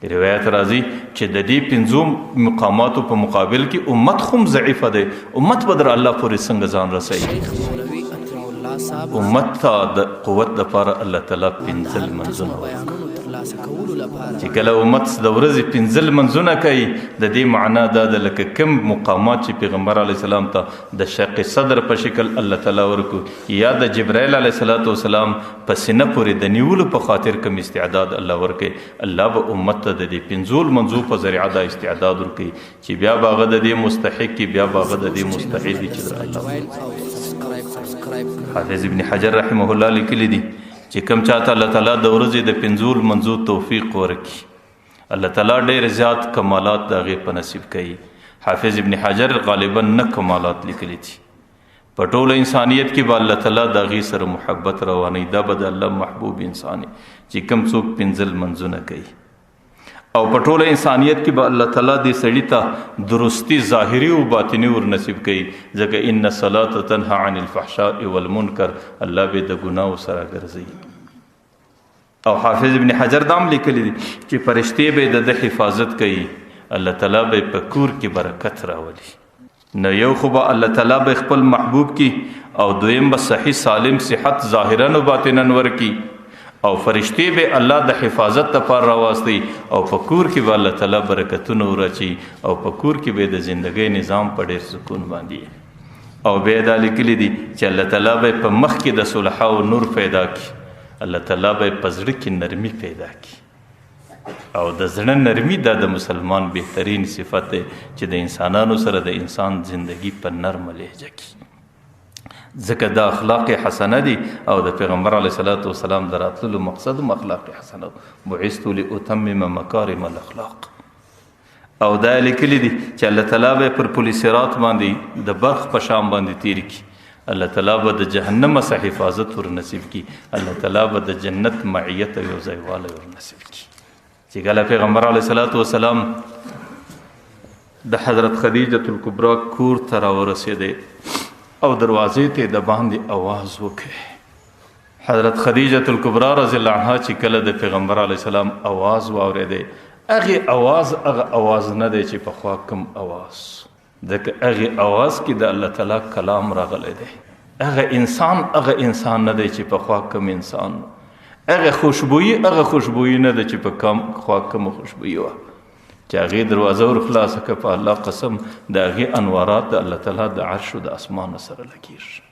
روایت راځي چې د دې 5 مقاماتو په مقابل کې امت خو ضعیفه دی. امت به در الله پورې څنګه ځان رسوي؟ امت ته د قوت لپاره الله تعالی 5 منځونه ورکړي. چې کله امت د ورځې 5 منځونه کوي د دې معنا دا ده لکه کوم مقامات چې پیغمبر علیه السلام ته د شق صدر په شکل الله تعالی ورکو یا د جبرائیل علیه السلام په سینه پورې د نیولو په خاطر کوم استعداد الله ورکي، الله به امت ته د دې 5 منځو په ذریعه دا استعداد ورکي چې بیا باغه د دې مستحق کی بیا باغه د دې مستعد چې الله. حافظ ابن حجر رحمه الله لیکلی دي چې کوم چاته الله تعالی د ورځې د 5 منځو توفیق ورکي الله تعالی ډېر زیات کمالات د هغې په نصیب کوي. حافظ ابن حجر غالبا 9 کمالات لیکلي دي. په ټوله انسانیت کې به الله تعالی د هغې سره محبت روانوي. دا به د الله محبوب انسان چې کوم څوک 5 منځونه کوي. او په ټوله انسانیت کې به الله تعالی دې سړي ته درستی ظاهري او باطني ور نصیب کوي، ځکه ان الصلاة تنهى عن الفحشاء والمنکر، الله به د ګناو سره ګرځي. او حافظ ابن حجر دام لیکلی دي چې فرشتې به د حفاظت کوي، الله تعالی به په کور کې برکت راولي. نو یو خو به الله تعالی به خپل محبوب کی، او دویم به صحیح سالم صحت ظاهرا او باطنا ورکی، او فرشتي به الله د حفاظت لپاره راوستي، او په کور کې به الله تعالی برکتونه ورچي، او په کور کې به د ژوندۍ نظام په ډېر سکون باندې. او بیا دا لیکلي دي چې الله تعالی به په مخ کې د صلح او نور پیدا کړي، الله تعالی به په زړه کې نرمي پیدا کړي. او د زړه نرمي دا د مسلمان بهترین صفت دی چې د انسانانو سره د انسان زندگی په نرمه لهجه کې، ځکه دا اخلاق حسنه دي. او د پیغمبر علیه السلام د راتللو مقصد هم اخلاق حسنه، بعثت لاتمم مکارم الاخلاق. او دا لیکلي دي چې الله تعالی به پر پل صراط باندې د برق په شام باندې تیر کړي، الله تعالی به د جهنم څخه حفاظت ور نصیب کړي، الله تعالی به د جنت معیت او یو ځایوالی ور نصیب کړي. چې کله پیغمبر علیه السلام د حضرت خدیجه الکبرا کور ته راورسېدی او دروازې ته د باندې आवाज وکړي، حضرت خدیجه الکبرا رضی الله عنها چې کله د پیغمبر علیه السلام आवाज واورېدی، هغه आवाज نه دی چې پخوا کوم आवाज، ځکه هغه आवाज کې د الله تعالی کلام راغلی دی. هغه انسان نه دی چې پخوا کوم انسان، هغه خوشبویي نه ده چې په خوا کومه خوشبویي وه چې هغې دروازه ور خلاصه که په الله قسم د هغې انوارات د الله تعالی د عرش و د اسمان سره لګېږي.